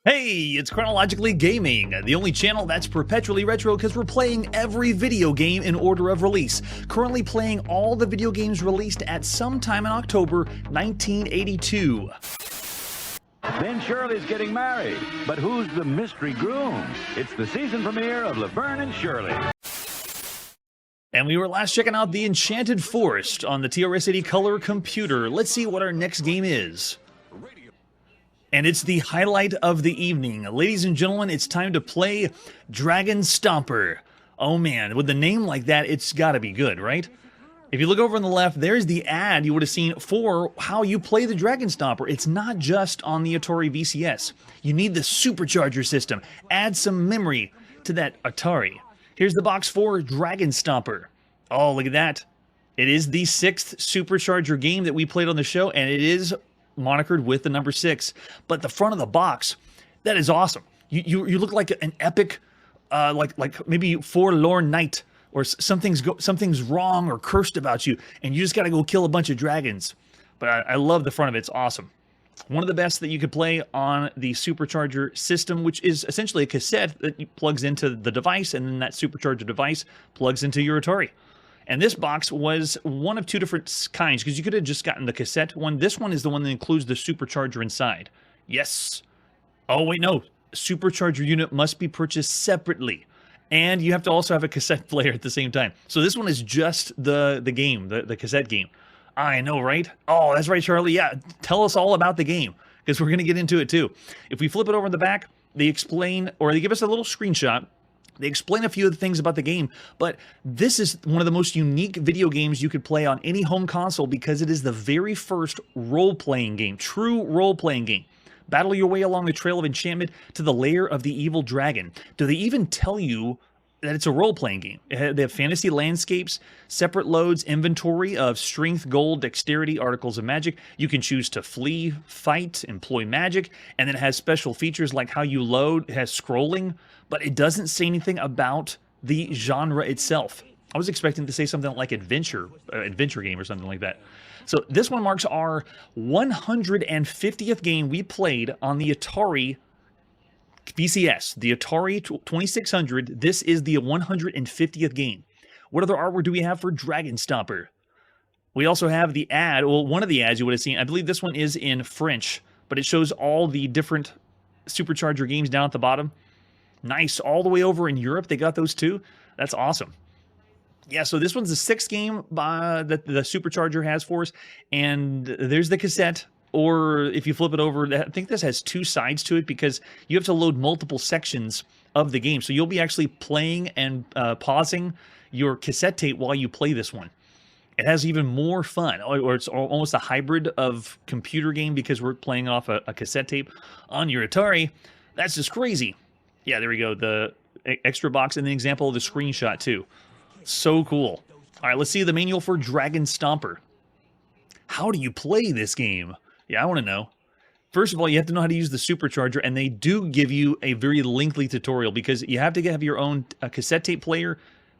Hey, it's Chronologically Gaming, the only channel that's perpetually retro because we're playing every video game in order of release. Currently playing all the video games released at some time in October 1982. Then Shirley's getting married. But who's the mystery groom? It's the season premiere of Laverne and Shirley. And we were last checking out the Enchanted Forest on the TRS-80 Color computer. Let's see what our next game is. And it's the highlight of the evening. Ladies and gentlemen, it's time to play DragonStomper. Oh man, with a name like that, it's gotta be good, right? If you look over on the left, there's the ad you would have seen for how you play the DragonStomper. It's not just on the Atari VCS. You need the supercharger system. Add some memory to that Atari. Here's the box for DragonStomper. Oh, look at that. It is the 6th supercharger game that we played on the show, and it is monikered with the number 6, but the front of the box, that is awesome. You look like an epic, like maybe forlorn knight, or something's wrong or cursed about you, and you just got to go kill a bunch of dragons. But I love the front of it. It's awesome. One of the best that you could play on the supercharger system, which is essentially a cassette that plugs into the device, and then that supercharger device plugs into your Atari. And this box was one of two different kinds, because you could have just gotten the cassette one. This one is the one that includes the supercharger inside. Yes. Oh, wait, no. Supercharger unit must be purchased separately. And you have to also have a cassette player at the same time. So this one is just the game, the cassette game. I know, right? Oh, that's right, Charlie. Yeah, tell us all about the game, because we're going to get into it too. If we flip it over in the back, they explain, or they give us a little screenshot. They explain a few of the things about the game, but this is one of the most unique video games you could play on any home console because it is the very first role-playing game, true role-playing game. Battle your way along the trail of enchantment to the lair of the evil dragon. Do they even tell you that it's a role-playing game? They have fantasy landscapes, separate loads, inventory of strength, gold, dexterity, articles of magic. You can choose to flee, fight, employ magic, and then it has special features like how you load. It has scrolling, but it doesn't say anything about the genre itself. I was expecting to say something like adventure game or something like that. So this one marks our 150th game we played on the Atari VCS, the Atari 2600. This is the 150th game. What other artwork do we have for DragonStomper? We also have the ad, well, one of the ads you would have seen. I believe this one is in French, but it shows all the different supercharger games down at the bottom. Nice. All the way over in Europe, they got those too. That's awesome. Yeah, so this one's the 6th game that the supercharger has for us, and there's the cassette. Or if you flip it over, I think this has 2 sides to it because you have to load multiple sections of the game. So you'll be actually playing and pausing your cassette tape while you play this one. It has even more fun, or it's almost a hybrid of computer game because we're playing off a cassette tape on your Atari. That's just crazy. Yeah, there we go. The extra box and the example of the screenshot too. So cool. All right, let's see the manual for DragonStomper. How do you play this game? Yeah, I want to know. First of all, you have to know how to use the supercharger, and they do give you a very lengthy tutorial because you have to have your own cassette tape player,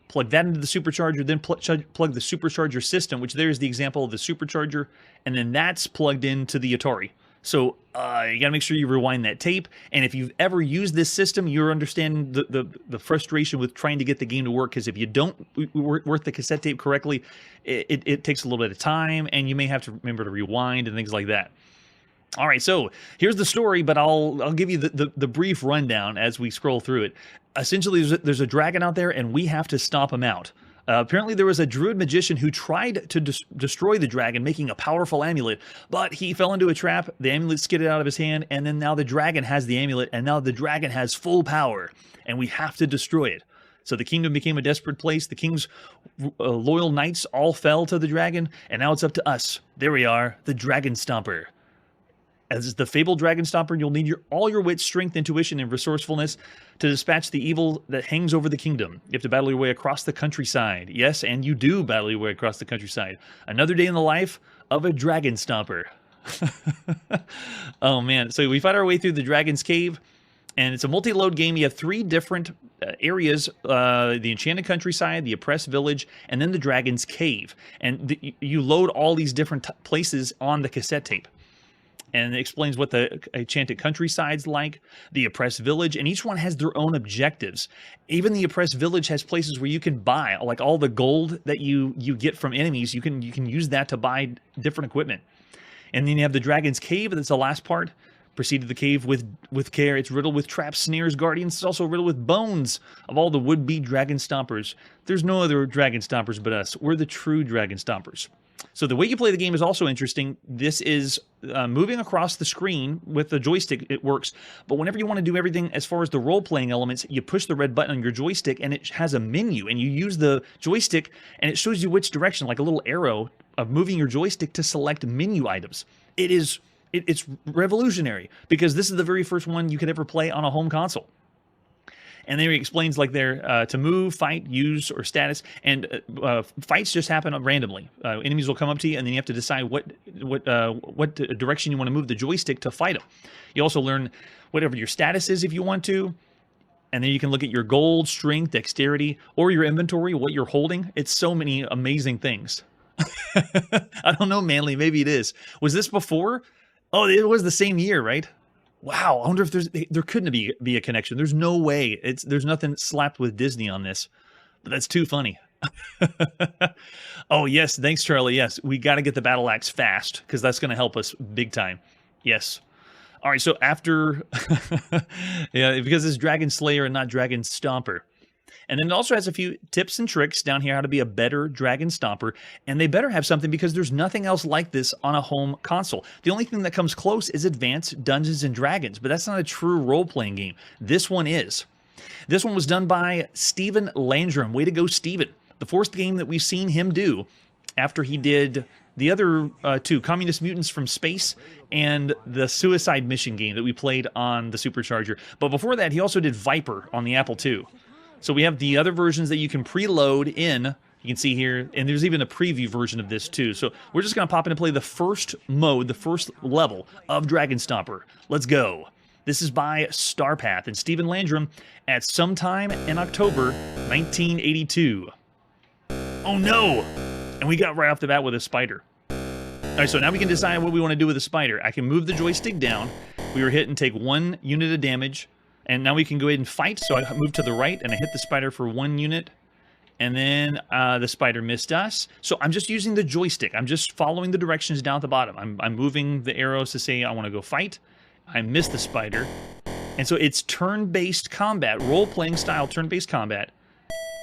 plug that into the supercharger, then plug the supercharger system, which there's the example of the supercharger, and then that's plugged into the Atari. So you got to make sure you rewind that tape, and if you've ever used this system, you're understanding the frustration with trying to get the game to work, because if you don't work the cassette tape correctly, it takes a little bit of time, and you may have to remember to rewind and things like that. All right, so here's the story, but I'll give you the brief rundown as we scroll through it. Essentially, there's a dragon out there, and we have to stomp him out. Apparently, there was a druid magician who tried to destroy the dragon, making a powerful amulet, but he fell into a trap. The amulet skidded out of his hand, and then now the dragon has the amulet, and now the dragon has full power, and we have to destroy it. So the kingdom became a desperate place. The king's loyal knights all fell to the dragon, and now it's up to us. There we are, the DragonStomper. As the fabled DragonStomper, you'll need all your wit, strength, intuition, and resourcefulness to dispatch the evil that hangs over the kingdom. You have to battle your way across the countryside. Yes, and you do battle your way across the countryside. Another day in the life of a DragonStomper. Oh, man. So we fight our way through the Dragon's Cave, and it's a multi-load game. You have 3 different areas, the Enchanted Countryside, the Oppressed Village, and then the Dragon's Cave. And you load all these different places on the cassette tape. and it explains what the enchanted countryside's like, the oppressed village, and each one has their own objectives. Even the oppressed village has places where you can buy, like all the gold that you get from enemies. You can use that to buy different equipment. And then you have the Dragon's Cave. That's the last part. Proceed to the cave with care. It's riddled with traps, snares, guardians. It's also riddled with bones of all the would-be Dragon Stompers. There's no other Dragon Stompers but us. We're the true Dragon Stompers. So the way you play the game is also interesting. This is moving across the screen with the joystick. It works. But whenever you want to do everything as far as the role-playing elements, you push the red button on your joystick, and it has a menu. And you use the joystick, and it shows you which direction, like a little arrow of moving your joystick to select menu items. It's revolutionary, because this is the very first one you could ever play on a home console. And then he explains like there to move, fight, use, or status, and fights just happen randomly. Enemies will come up to you, and then you have to decide what direction you want to move the joystick to fight them. You also learn whatever your status is if you want to, and then you can look at your gold, strength, dexterity, or your inventory, what you're holding. It's so many amazing things. I don't know, Manly. Maybe it is. Was this before? Oh, it was the same year, right? Wow, I wonder if there couldn't be a connection. There's no way. There's nothing slapped with Disney on this. But that's too funny. Oh, yes, thanks, Charlie. Yes, we got to get the battle axe fast, because that's going to help us big time. Yes. All right, so after... yeah, because it's Dragon Slayer and not Dragon Stomper. And then it also has a few tips and tricks down here how to be a better Dragon Stomper. And they better have something, because there's nothing else like this on a home console. The only thing that comes close is Advanced Dungeons & Dragons, but that's not a true role-playing game. This one is. This one was done by Stephen Landrum. Way to go, Stephen. The fourth game that we've seen him do after he did the other two, Communist Mutants from Space and the Suicide Mission game that we played on the Supercharger. But before that, he also did Viper on the Apple II. So we have the other versions that you can preload in. You can see here, and there's even a preview version of this too. So we're just going to pop in and play the first mode, the first level of Dragon Stomper. Let's go. This is by Starpath and Stephen Landrum at sometime in October 1982. Oh no! And we got right off the bat with a spider. All right, so now we can decide what we want to do with the spider. I can move the joystick down. We were hit and take 1 unit of damage. And now we can go ahead and fight. So I move to the right, and I hit the spider for 1 unit. And then the spider missed us. So I'm just using the joystick. I'm just following the directions down at the bottom. I'm moving the arrows to say I want to go fight. I missed the spider. And so it's turn-based combat, role-playing style turn-based combat.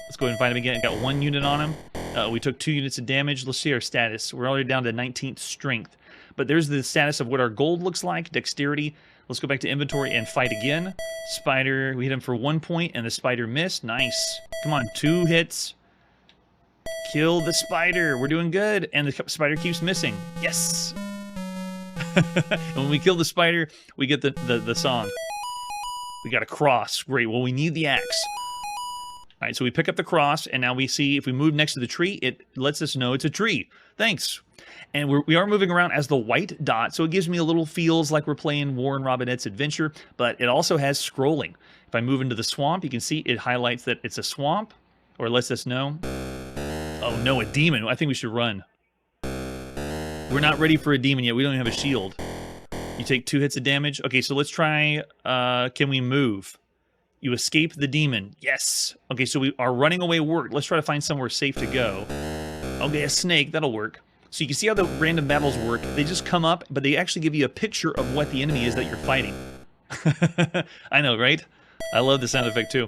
Let's go ahead and fight him again. Got 1 unit on him. We took 2 units of damage. Let's see our status. We're already down to 19th strength. But there's the status of what our gold looks like, dexterity. Let's go back to inventory and fight again. Spider, we hit him for 1 point, and the spider missed. Nice. Come on, 2 hits. Kill the spider. We're doing good. And the spider keeps missing. Yes. And when we kill the spider, we get the song. We got a cross. Great. Well, we need the axe. All right, so we pick up the cross, and now we see if we move next to the tree, it lets us know it's a tree. Thanks. And we are moving around as the white dot, so it gives me a little feels like we're playing Warren Robinette's Adventure, but it also has scrolling. If I move into the swamp, you can see it highlights that it's a swamp, or lets us know. Oh no, a demon. I think we should run. We're not ready for a demon yet. We don't even have a shield. You take 2 hits of damage. Okay, so let's try, can we move? You escape the demon. Yes. Okay, so our running away worked. Let's try to find somewhere safe to go. Okay, a snake. That'll work. So you can see how the random battles work. They just come up, but they actually give you a picture of what the enemy is that you're fighting. I know, right? I love the sound effect, too.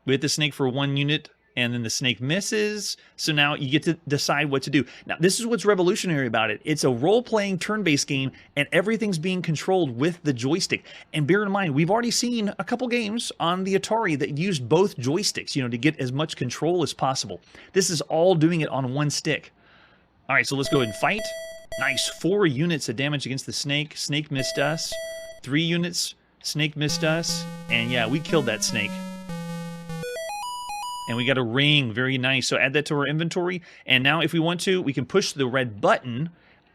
We hit the snake for 1 unit, and then the snake misses. So now you get to decide what to do. Now, this is what's revolutionary about it. It's a role-playing turn-based game, and everything's being controlled with the joystick. And bear in mind, we've already seen a couple games on the Atari that used both joysticks, to get as much control as possible. This is all doing it on 1 stick. All right, so let's go ahead and fight. Nice. 4 units of damage against the snake. Snake missed us. 3 units. Snake missed us. And yeah, we killed that snake. And we got a ring. Very nice. So add that to our inventory. And now if we want to, we can push the red button.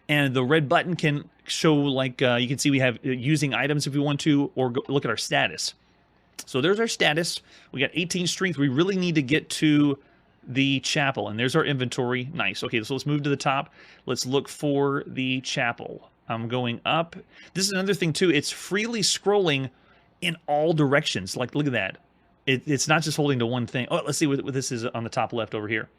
And the red button can show, like, you can see we have using items if we want to, or look at our status. So there's our status. We got 18 strength. We really need to get to the chapel, and there's our inventory. Nice. Okay, so let's move to the top. Let's look for the chapel. I'm going up. This is another thing, too. It's freely scrolling in all directions. Like, look at that. It's not just holding to one thing. Oh, let's see what this is on the top left over here.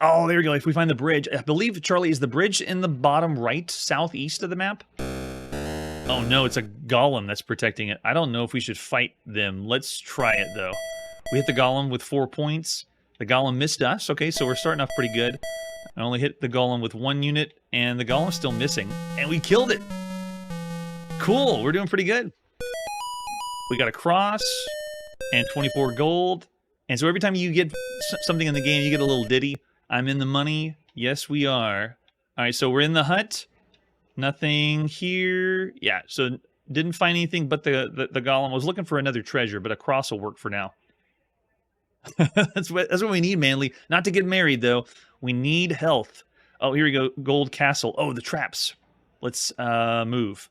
Oh, there we go. If we find the bridge, I believe, Charlie, is the bridge in the bottom right, southeast of the map? Oh, no, it's a golem that's protecting it. I don't know if we should fight them. Let's try it, though. We hit the golem with 4 points. The golem missed us. Okay, so we're starting off pretty good. I only hit the golem with 1 unit, and the golem's still missing. And we killed it! Cool, we're doing pretty good. We got a cross, and 24 gold. And so every time you get something in the game, you get a little ditty. I'm in the money. Yes, we are. All right, so we're in the hut. Nothing here. Yeah, so didn't find anything but the golem. I was looking for another treasure, but a cross will work for now. That's what we need, Manly. Not to get married, though. We need health. Oh, here we go. Gold castle. Oh, the traps. Let's move.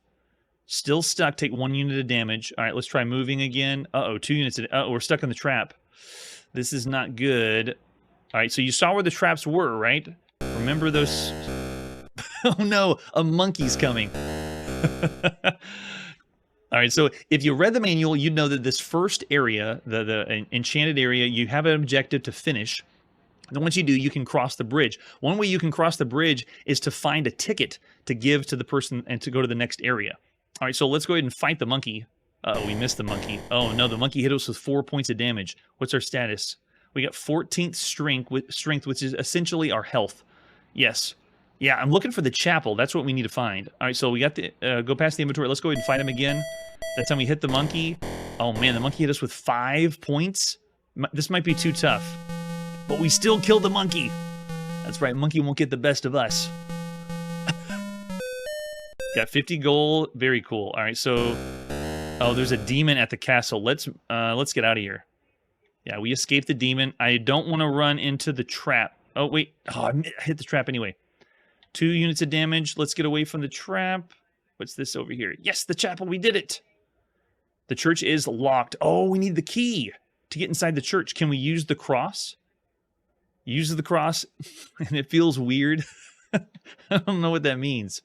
Still stuck. Take 1 unit of damage. All right, let's try moving again. Uh-oh, 2 units. Oh, we're stuck in the trap. This is not good. All right, so you saw where the traps were, right? Remember those... Oh, no. A monkey's coming. All right, so if you read the manual, you'd know that this first area, the enchanted area, you have an objective to finish. And once you do, you can cross the bridge. One way you can cross the bridge is to find a ticket to give to the person and to go to the next area. All right, so let's go ahead and fight the monkey. Uh-oh, we missed the monkey. Oh, no, the monkey hit us with 4 points of damage. What's our status? We got 14th strength, which is essentially our health. Yes. Yeah, I'm looking for the chapel. That's what we need to find. All right, so we got the... go past the inventory. Let's go ahead and fight him again. That time we hit the monkey. Oh, man, the monkey hit us with 5 points. This might be too tough. But we still killed the monkey. That's right, monkey won't get the best of us. Got 50 gold. Very cool. All right, so... Oh, there's a demon at the castle. Let's get out of here. Yeah, we escaped the demon. I don't want to run into the trap. Oh, wait. Oh, I hit the trap anyway. 2 units of damage. Let's get away from the trap. What's this over here? Yes, the chapel. We did it. The church is locked. Oh, we need the key to get inside the church. Can we use the cross? Use the cross, and it feels weird. I don't know what that means.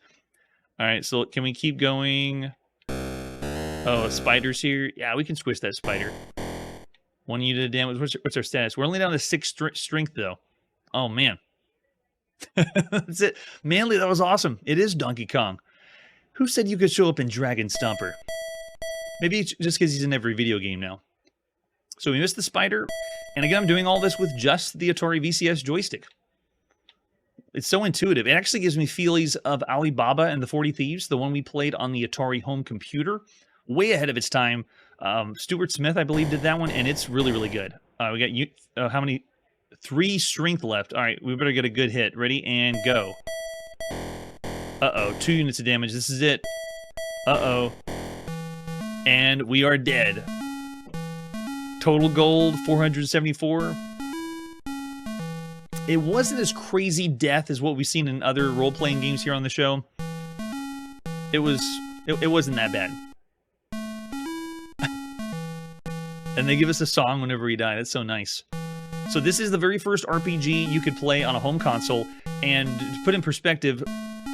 All right, so can we keep going? Oh, a spider's here. Yeah, we can squish that spider. 1 unit of damage. What's our status? We're only down to 6 strength, though. Oh, man. That's it. Manly, that was awesome. It is Donkey Kong. Who said you could show up in DragonStomper? Maybe it's just because he's in every video game now. So we missed the spider. And again, I'm doing all this with just the Atari VCS joystick. It's so intuitive. It actually gives me feelies of Alibaba and the 40 Thieves, the one we played on the Atari home computer. Way ahead of its time. Stuart Smith, I believe, did that one, and it's really, really good. We got how many? 3 strength left. All right, we better get a good hit. Ready, and go. Uh-oh, 2 units of damage. This is it. Uh-oh. And we are dead. Total gold, 474. It wasn't as crazy death as what we've seen in other role-playing games here on the show. It wasn't that bad. And they give us a song whenever we die. That's so nice. So this is the very first RPG you could play on a home console. And to put in perspective,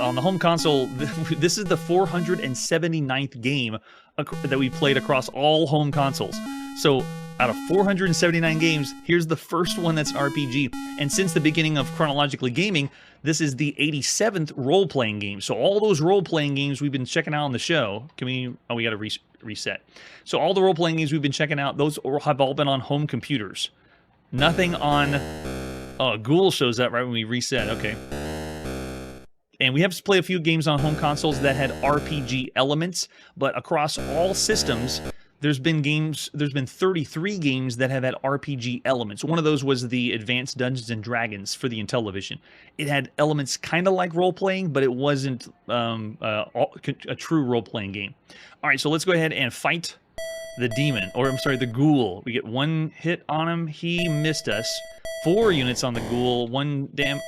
on the home console, this is the 479th game that we played across all home consoles. So out of 479 games, here's the first one that's RPG. And since the beginning of Chronologically Gaming, this is the 87th role-playing game. So all those role-playing games we've been checking out on the show, can we... Oh, we got to reset. So all the role-playing games we've been checking out, those have all been on home computers. Nothing on... Oh, Ghoul shows up right when we reset. Okay. And we have to play a few games on home consoles that had RPG elements, but across all systems... There's been 33 games that have had RPG elements. One of those was the Advanced Dungeons and Dragons for the Intellivision. It had elements kind of like role-playing, but it wasn't a true role-playing game. All right, so let's go ahead and fight the demon, or I'm sorry, the ghoul. We get 1 hit on him. He missed us. 4 units on the ghoul. 1 damn...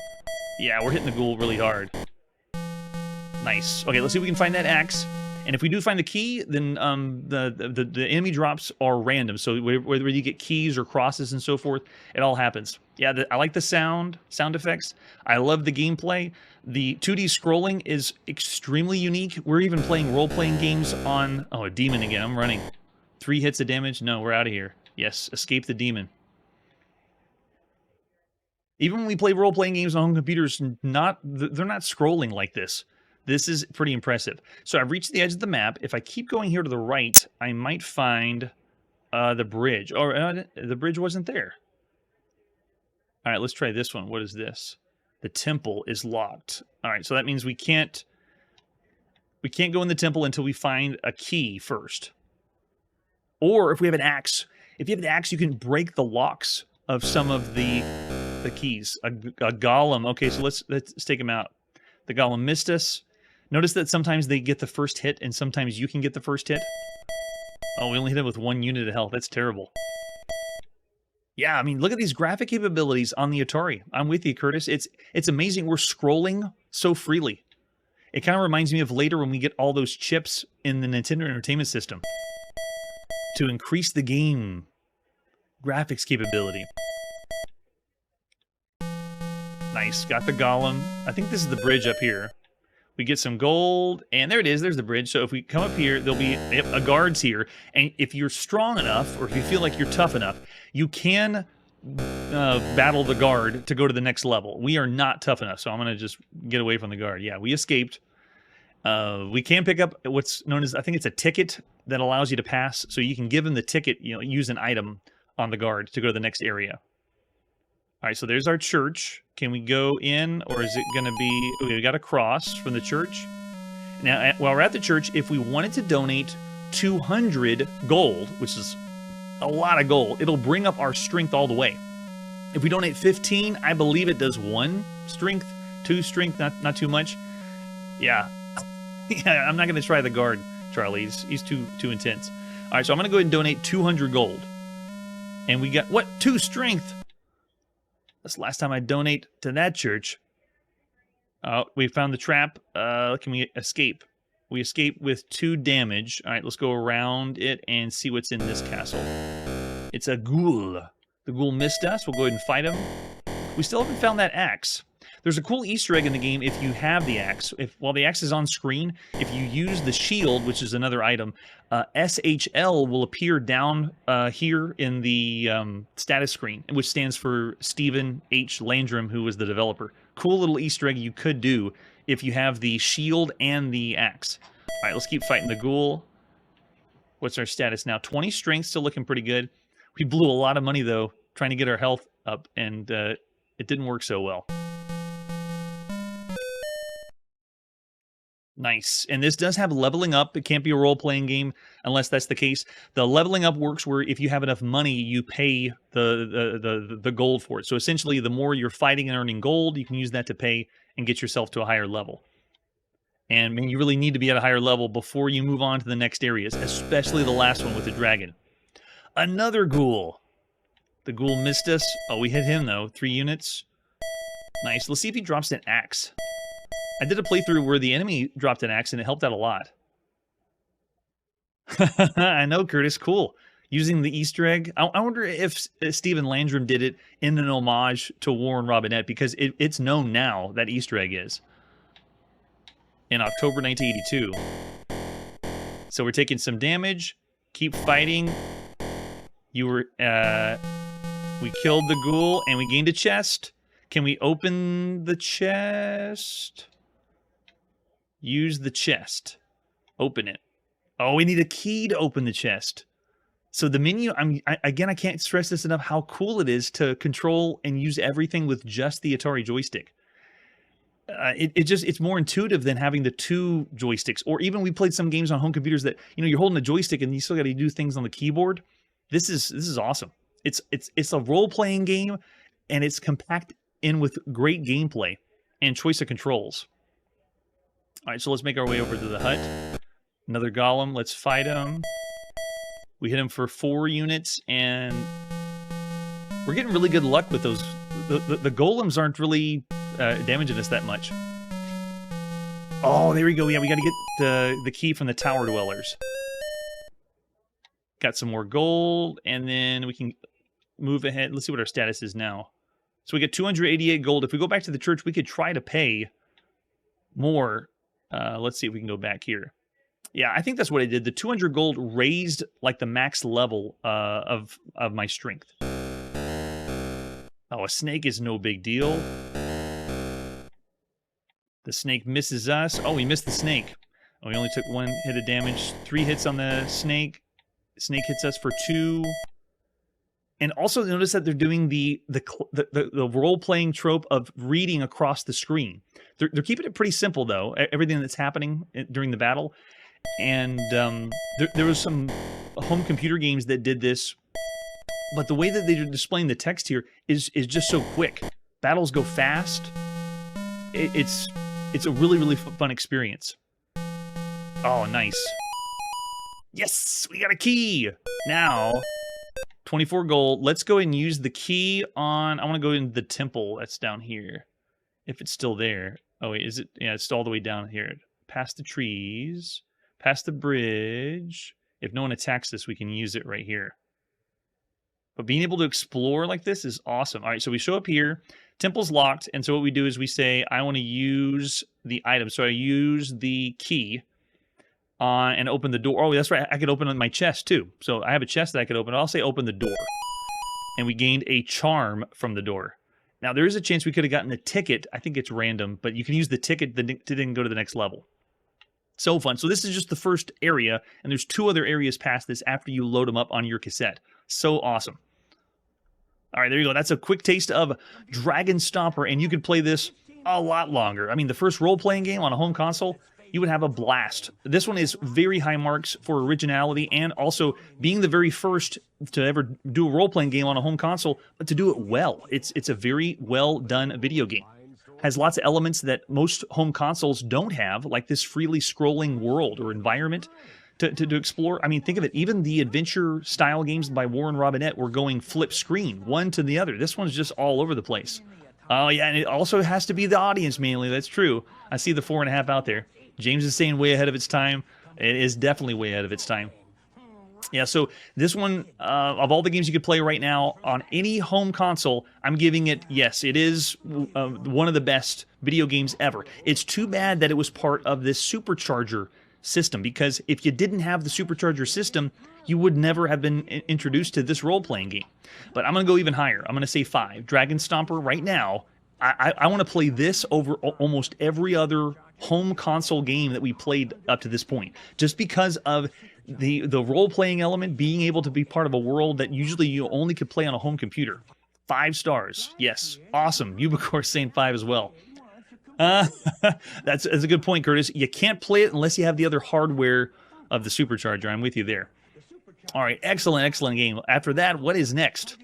Yeah, we're hitting the ghoul really hard. Nice. Okay, let's see if we can find that axe. And if we do find the key, then the enemy drops are random. So whether you get keys or crosses and so forth, it all happens. Yeah, I like the sound effects. I love the gameplay. The 2D scrolling is extremely unique. We're even playing role-playing games on... Oh, a demon again. I'm running. 3 hits of damage. No, we're out of here. Yes, escape the demon. Even when we play role-playing games on home computers, they're not scrolling like this. This is pretty impressive. So I've reached the edge of the map. If I keep going here to the right, I might find the bridge. Oh, the bridge wasn't there. All right, let's try this one. What is this? The temple is locked. All right, so that means we can't go in the temple until we find a key first. Or if we have an axe. If you have the axe, you can break the locks of some of the keys. A golem. Okay, so let's take him out. The golem missed us. Notice that sometimes they get the first hit, and sometimes you can get the first hit. Oh, we only hit him with 1 unit of health. That's terrible. Yeah, I mean, look at these graphic capabilities on the Atari. I'm with you, Curtis. It's amazing. We're scrolling so freely. It kind of reminds me of later when we get all those chips in the Nintendo Entertainment System to increase the game graphics capability. Nice. Got the golem. I think this is the bridge up here. We get some gold, and there it is. There's the bridge. So if we come up here, there'll be a guards here. And if you're strong enough, or if you feel like you're tough enough, you can battle the guard to go to the next level. We are not tough enough, so I'm going to just get away from the guard. Yeah, we escaped. We can pick up what's known as, I think it's a ticket that allows you to pass. So you can give him the ticket, use an item on the guard to go to the next area. All right, so there's our church. Can we go in, or is it going to be... Okay, we got a cross from the church. Now, while we're at the church, if we wanted to donate 200 gold, which is a lot of gold, it'll bring up our strength all the way. If we donate 15, I believe it does 1 strength, 2 strength, not too much. Yeah. Yeah, I'm not going to try the guard, Charlie. He's too intense. All right, so I'm going to go ahead and donate 200 gold. And we got, what? 2 strength? That's the last time I donate to that church. We found the trap. Can we escape? We escape with 2 damage. All right, let's go around it and see what's in this castle. It's a ghoul. The ghoul missed us. We'll go ahead and fight him. We still haven't found that axe. There's a cool Easter egg in the game if you have the axe. While the axe is on screen, if you use the shield, which is another item, SHL will appear down here in the status screen, which stands for Stephen H. Landrum, who was the developer. Cool little Easter egg you could do if you have the shield and the axe. All right, let's keep fighting the ghoul. What's our status now? 20 strength, still looking pretty good. We blew a lot of money, though, trying to get our health up, and it didn't work so well. Nice. And this does have leveling up. It can't be a role-playing game unless that's the case. The leveling up works where if you have enough money, you pay the gold for it. So essentially, the more you're fighting and earning gold, you can use that to pay and get yourself to a higher level. And I mean, you really need to be at a higher level before you move on to the next areas, especially the last one with the dragon. Another ghoul. The ghoul missed us. Oh, we hit him, though. 3 units. Nice. Let's see if he drops an axe. I did a playthrough where the enemy dropped an axe, and it helped out a lot. I know, Curtis. Cool. Using the Easter egg. I wonder if Stephen Landrum did it in an homage to Warren Robinette, because it's known now that Easter egg is. In October 1982. So we're taking some damage. Keep fighting. We killed the ghoul, and we gained a chest. Can we open the chest? Use the chest. Open it. Oh, we need a key to open the chest. So the menu, again, I can't stress this enough, how cool it is to control and use everything with just the Atari joystick. It's more intuitive than having the 2 joysticks. Or even we played some games on home computers that, you're holding a joystick and you still got to do things on the keyboard. This is awesome. It's a role-playing game, and it's compact in with great gameplay and choice of controls. All right, so let's make our way over to the hut. Another golem. Let's fight him. We hit him for 4 units, and we're getting really good luck with those. The golems aren't really damaging us that much. Oh, there we go. Yeah, we got to get the key from the tower dwellers. Got some more gold, and then we can move ahead. Let's see what our status is now. So we get 288 gold. If we go back to the church, we could try to pay more. Let's see if we can go back here. Yeah, I think that's what I did. The 200 gold raised like the max level of my strength. Oh, a snake is no big deal. The snake misses us. Oh, we missed the snake. Oh, we only took 1 hit of damage. 3 hits on the snake. Snake hits us for 2. And also notice that they're doing the role-playing trope of reading across the screen. They're keeping it pretty simple, though, everything that's happening during the battle. And there was some home computer games that did this, but the way that they're displaying the text here is just so quick. Battles go fast. It's a really, really fun experience. Oh, nice. Yes, we got a key. Now, 24 gold. Let's go and use the key on... I want to go into the temple that's down here. If it's still there. Oh, wait, is it? Yeah, it's all the way down here. Past the trees. Past the bridge. If no one attacks this, we can use it right here. But being able to explore like this is awesome. All right, so we show up here. Temple's locked, and so what we do is we say, I want to use the item. So I use the key and open the door. Oh, that's right. I could open my chest, too. So I have a chest that I could open. I'll say open the door. And we gained a charm from the door. Now, there is a chance we could have gotten a ticket. I think it's random, but you can use the ticket to then go to the next level. So fun. So this is just the first area, and there's 2 other areas past this after you load them up on your cassette. So awesome. All right, there you go. That's a quick taste of DragonStomper, and you could play this a lot longer. I mean, the first role-playing game on a home console, you would have a blast. This one is very high marks for originality and also being the very first to ever do a role-playing game on a home console, but to do it well. It's a very well-done video game. Has lots of elements that most home consoles don't have, like this freely scrolling world or environment to explore. I mean, think of it. Even the adventure-style games by Warren Robinette were going flip screen, one to the other. This one's just all over the place. Oh, yeah, and it also has to be the audience, mainly. That's true. I see the 4.5 out there. James is saying way ahead of its time. It is definitely way ahead of its time. Yeah, so this one, of all the games you could play right now on any home console, I'm giving it, yes, it is one of the best video games ever. It's too bad that it was part of this supercharger system, because if you didn't have the supercharger system, you would never have been introduced to this role-playing game. But I'm going to go even higher. I'm going to say 5. DragonStomper right now. I want to play this over almost every other home console game that we played up to this point, just because of the role-playing element, being able to be part of a world that usually you only could play on a home computer. 5 stars. Yes. Awesome. You, of course, saying 5 as well. That's a good point, Curtis. You can't play it unless you have the other hardware of the supercharger. I'm with you there. All right. Excellent game. After that, what is next?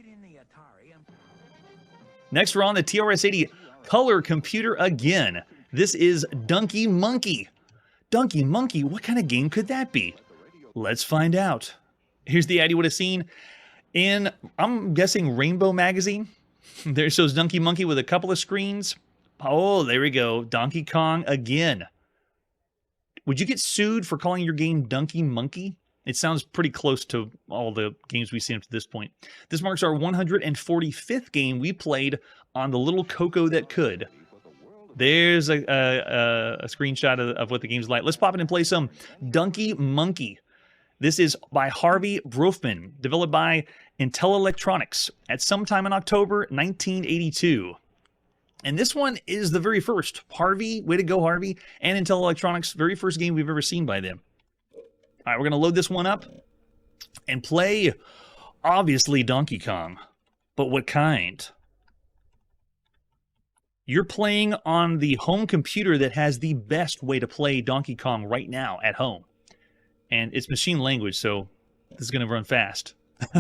Next, we're on the TRS-80 color computer again. This is Dunkey Munkey. Dunkey Munkey, what kind of game could that be? Let's find out. Here's the ad you would have seen in, I'm guessing, Rainbow Magazine. There shows Dunkey Munkey with a couple of screens. Oh, there we go. Donkey Kong again. Would you get sued for calling your game Dunkey Munkey? It sounds pretty close to all the games we've seen up to this point. This marks our 145th game we played on the little Coco that could. There's a screenshot of what the game's like. Let's pop in and play some Dunkey Munkey. This is by Harvey Brofman, developed by Intel Electronics at sometime in October 1982. And this one is the very first. Harvey, way to go, Harvey, and Intel Electronics, very first game we've ever seen by them. All right, we're going to load this one up and play, obviously, Donkey Kong. But what kind? You're playing on the home computer that has the best way to play Donkey Kong right now at home. And it's machine language, so this is going to run fast.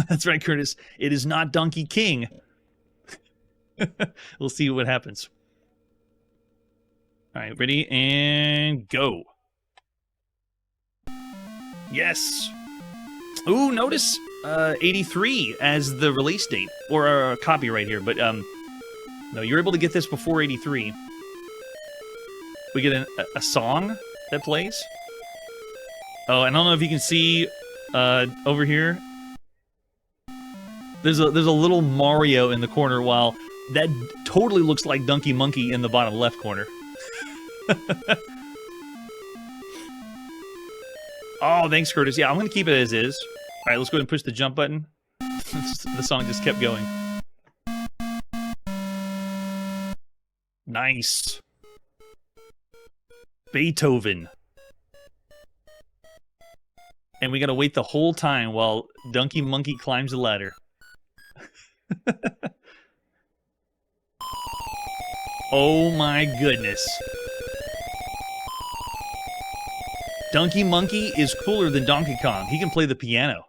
That's right, Curtis. It is not Donkey King. We'll see what happens. All right, ready, and go. Yes. Ooh, notice 83 as the release date, or copyright here, but no, you're able to get this before 83. We get a song that plays. Oh, and I don't know if you can see over here. There's a little Mario in the corner, while that totally looks like Dunkey Munkey in the bottom left corner. Oh, thanks, Curtis. Yeah, I'm going to keep it as is. All right, let's go ahead and push the jump button. The song just kept going. Nice. Beethoven. And we got to wait the whole time while Dunkey Munkey climbs the ladder. Oh my goodness. Dunkey Munkey is cooler than Donkey Kong. He can play the piano.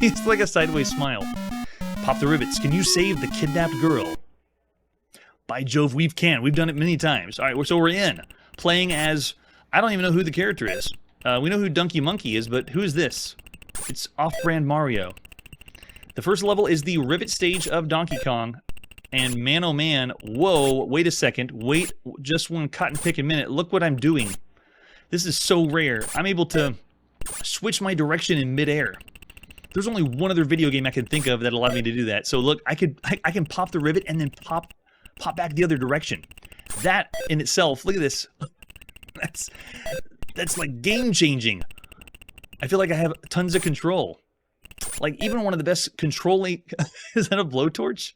He's like a sideways smile. Pop the rivets. Can you save the kidnapped girl? By Jove, we can. We've done it many times. All right, so we're in. Playing as... I don't even know who the character is. We know who Dunkey Munkey is, but who is this? It's off-brand Mario. The first level is the rivet stage of Donkey Kong. And man, oh man, whoa, wait a second. Wait just one cotton picking minute. Look what I'm doing. This is so rare. I'm able to switch my direction in midair. There's only one other video game I can think of that allowed me to do that. So look, I can pop the rivet and then pop back the other direction. That in itself, look at this. That's like game changing. I feel like I have tons of control. Like even one of the best controlling is that a blowtorch?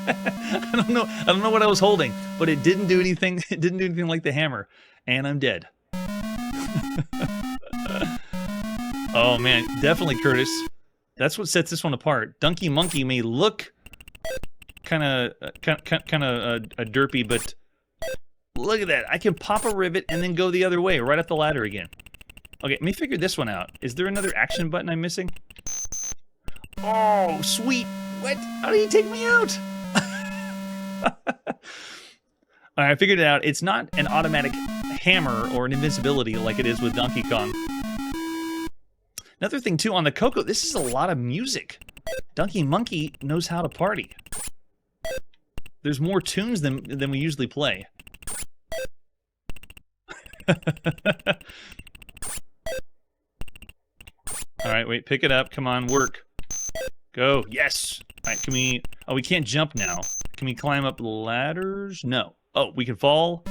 I don't know what I was holding, but it didn't do anything. It didn't do anything like the hammer, and I'm dead. Oh man, definitely Curtis. That's what sets this one apart. Dunkey Munkey may look kind of derpy, but look at that. I can pop a rivet and then go the other way, right up the ladder again. Okay, let me figure this one out. Is there another action button I'm missing? Oh, sweet. What? How did he take me out? All right, I figured it out. It's not an automatic hammer or an invincibility like it is with Donkey Kong. Another thing, too, on the Coco, this is a lot of music. Dunkey Munkey knows how to party. There's more tunes than we usually play. All right, wait, pick it up. Come on, work. Go. Yes. All right, can we... Oh, we can't jump now. Can we climb up ladders? No. Oh, we can fall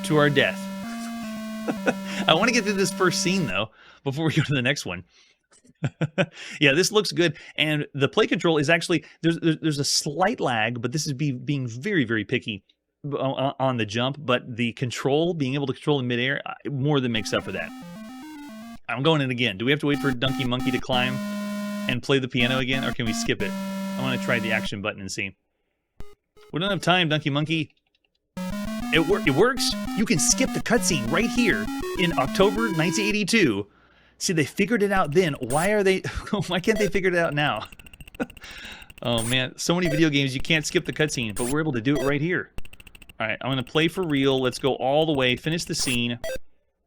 to our death. I want to get through this first scene, though, before we go to the next one. Yeah, this looks good. And the play control is actually... There's a slight lag, but this is being very, very picky on the jump. But the control, being able to control in midair, more than makes up for that. I'm going in again. Do we have to wait for Dunkey Munkey to climb and play the piano again, or can we skip it? I want to try the action button and see. We don't have time, Dunkey Munkey. It works. You can skip the cutscene right here in October 1982. See, they figured it out then. Why can't they figure it out now? Oh man, so many video games you can't skip the cutscene, but we're able to do it right here. All right, I'm going to play for real. Let's go all the way, finish the scene,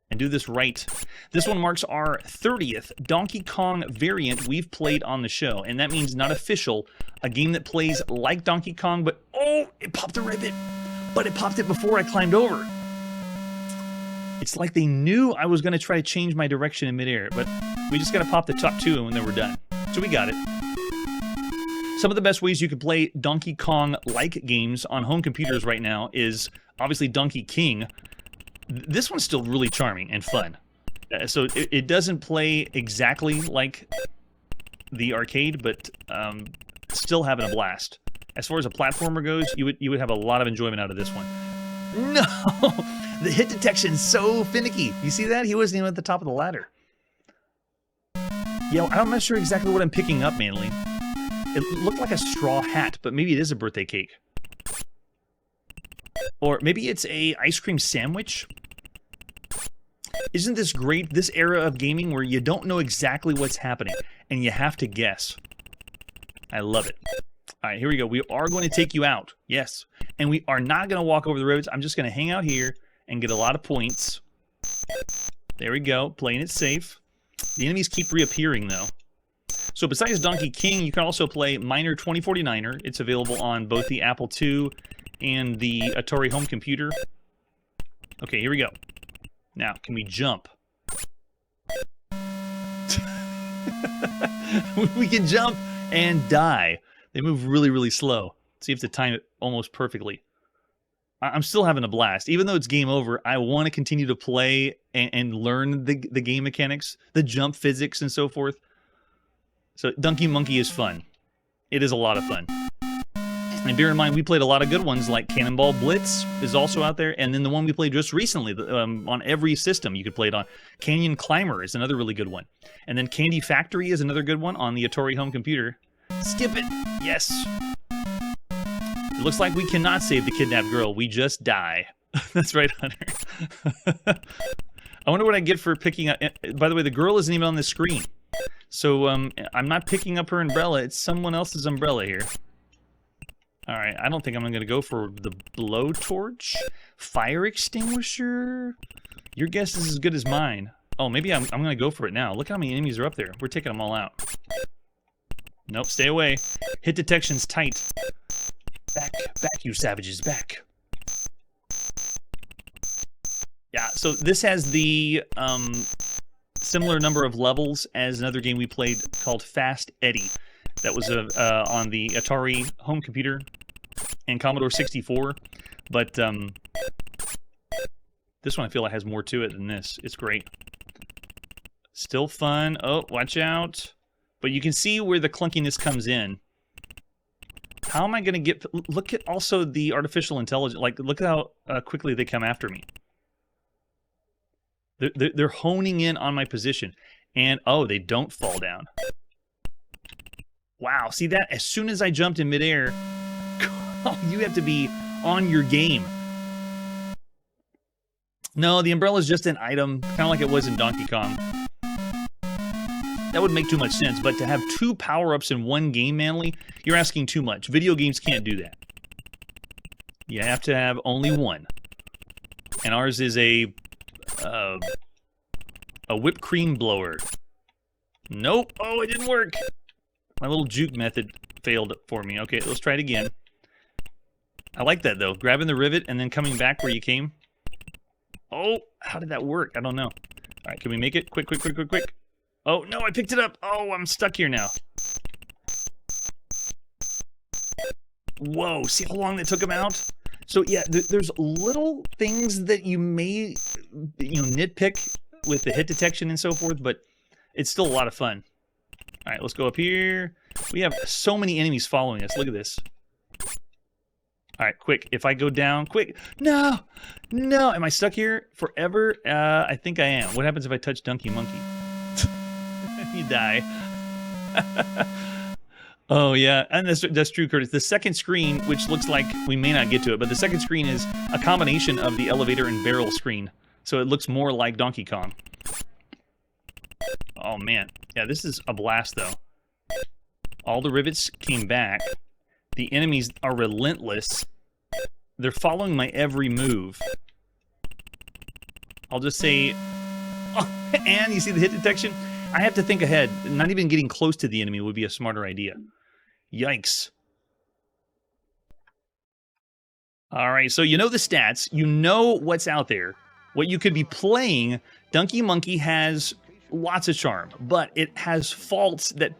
and do this right. This one marks our 30th Donkey Kong variant we've played on the show, and that means not official, a game that plays like Donkey Kong, but oh, it popped the rivet, but it popped it before I climbed over. It's like they knew I was going to try to change my direction in midair, but we just got to pop the top two and then we're done. So we got it. Some of the best ways you can play Donkey Kong-like games on home computers right now is obviously Donkey King. This one's still really charming and fun. So it doesn't play exactly like the arcade, but still having a blast. As far as a platformer goes, you would have a lot of enjoyment out of this one. No! The hit detection's so finicky. You see that? He wasn't even at the top of the ladder. Yeah, I'm not sure exactly what I'm picking up, mainly. It looked like a straw hat, but maybe it is a birthday cake. Or maybe it's a ice cream sandwich? Isn't this great, this era of gaming where you don't know exactly what's happening, and you have to guess? I love it. All right, here we go. We are going to take you out. Yes. And we are not going to walk over the rivets. I'm just going to hang out here and get a lot of points. There we go. Playing it safe. The enemies keep reappearing, though. So besides Donkey King, you can also play Miner 2049er. It's available on both the Apple II and the Atari home computer. Okay, here we go. Now, can we jump? We can jump and die. They move really, really slow. So you have to time it almost perfectly. I'm still having a blast. Even though it's game over, I want to continue to play and learn the game mechanics, the jump physics, and so forth. So Dunkey Munkey is fun. It is a lot of fun. And bear in mind, we played a lot of good ones, like Cannonball Blitz is also out there, and then the one we played just recently, on every system you could play it on. Canyon Climber is another really good one. And then Candy Factory is another good one on the Atari home computer. Skip it! Yes! It looks like we cannot save the kidnapped girl. We just die. That's right, Hunter. I wonder what I get for picking up... By the way, the girl isn't even on the screen. So, I'm not picking up her umbrella. It's someone else's umbrella here. Alright, I don't think I'm going to go for the blowtorch. Fire extinguisher? Your guess is as good as mine. Oh, maybe I'm going to go for it now. Look how many enemies are up there. We're taking them all out. Nope, stay away. Hit detection's tight. Back, you savages, back. Yeah, so this has the similar number of levels as another game we played called Fast Eddie. That was on the Atari home computer and Commodore 64. But this one I feel like has more to it than this. It's great. Still fun. Oh, watch out. But you can see where the clunkiness comes in. How am I going to get... Look at also the artificial intelligence. Like, look at how quickly they come after me. They're honing in on my position. And, oh, they don't fall down. Wow, see that? As soon as I jumped in midair, oh, you have to be on your game. No, the umbrella is just an item, kind of like it was in Donkey Kong. That would make too much sense, but to have 2 power-ups in one game, Manly, you're asking too much. Video games can't do that. You have to have only one. And ours is a whipped cream blower. Nope. Oh, it didn't work. My little juke method failed for me. Okay, let's try it again. I like that, though. Grabbing the rivet and then coming back where you came. Oh, how did that work? I don't know. All right, can we make it? Quick, quick, quick, quick, quick. Oh, no, I picked it up. Oh, I'm stuck here now. Whoa, see how long that took him out? So, yeah, there's little things that you may, nitpick with the hit detection and so forth, but it's still a lot of fun. All right, let's go up here. We have so many enemies following us. Look at this. All right, quick. If I go down, quick. No, no. Am I stuck here forever? I think I am. What happens if I touch Dunkey Munkey? You die. Oh, yeah. And that's true, Curtis. The second screen, which looks like we may not get to it, but the second screen is a combination of the elevator and barrel screen. So it looks more like Donkey Kong. Oh, man. Yeah, this is a blast, though. All the rivets came back. The enemies are relentless. They're following my every move. I'll just say... Oh, and you see the hit detection? I have to think ahead. Not even getting close to the enemy would be a smarter idea. Yikes. All right, so you know the stats. You know what's out there. What you could be playing. Dunkey Munkey has lots of charm, but it has faults that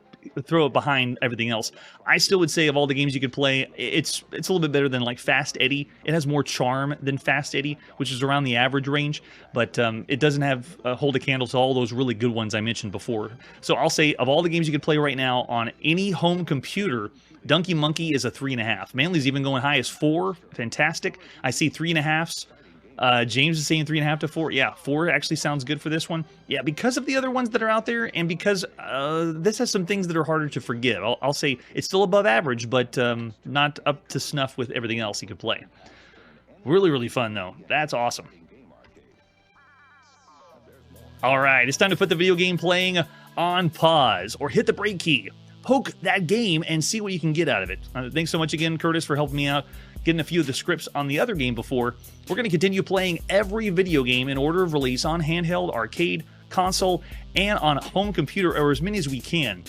throw it behind everything else. I still would say of all the games you could play, it's a little bit better than like Fast Eddie. It has more charm than Fast Eddie, which is around the average range, but it doesn't have hold a candle to all those really good ones I mentioned before. So I'll say of all the games you could play right now on any home computer, Dunkey Munkey is a 3.5. Manly's even going high as 4. Fantastic. I see 3.5s. James is saying 3.5 to 4. Yeah, 4 actually sounds good for this one. Yeah, because of the other ones that are out there, and because this has some things that are harder to forgive. I'll say it's still above average, but not up to snuff with everything else you could play. Really, really fun, though. That's awesome. All right, it's time to put the video game playing on pause, or hit the break key. Poke that game and see what you can get out of it. Thanks so much again, Curtis, for helping me out, getting a few of the scripts on the other game before. We're going to continue playing every video game in order of release on handheld, arcade, console, and on home computer, or as many as we can.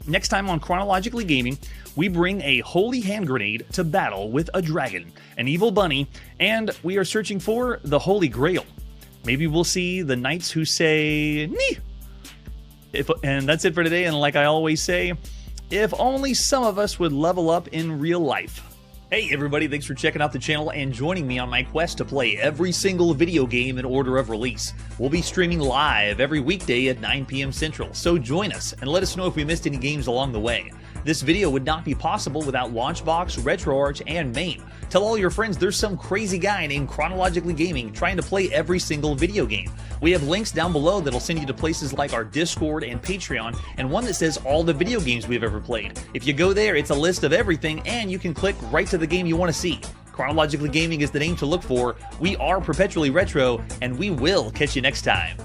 Next time on Chronologically Gaming, we bring a holy hand grenade to battle with a dragon, an evil bunny, and we are searching for the Holy Grail. Maybe we'll see the knights who say, "Nee!" And that's it for today, and like I always say, if only some of us would level up in real life. Hey everybody, thanks for checking out the channel and joining me on my quest to play every single video game in order of release. We'll be streaming live every weekday at 9 p.m. Central, so join us and let us know if we missed any games along the way. This video would not be possible without Launchbox, RetroArch, and MAME. Tell all your friends there's some crazy guy named Chronologically Gaming trying to play every single video game. We have links down below that'll send you to places like our Discord and Patreon, and one that says all the video games we've ever played. If you go there, it's a list of everything, and you can click right to the game you want to see. Chronologically Gaming is the name to look for. We are perpetually retro, and we will catch you next time.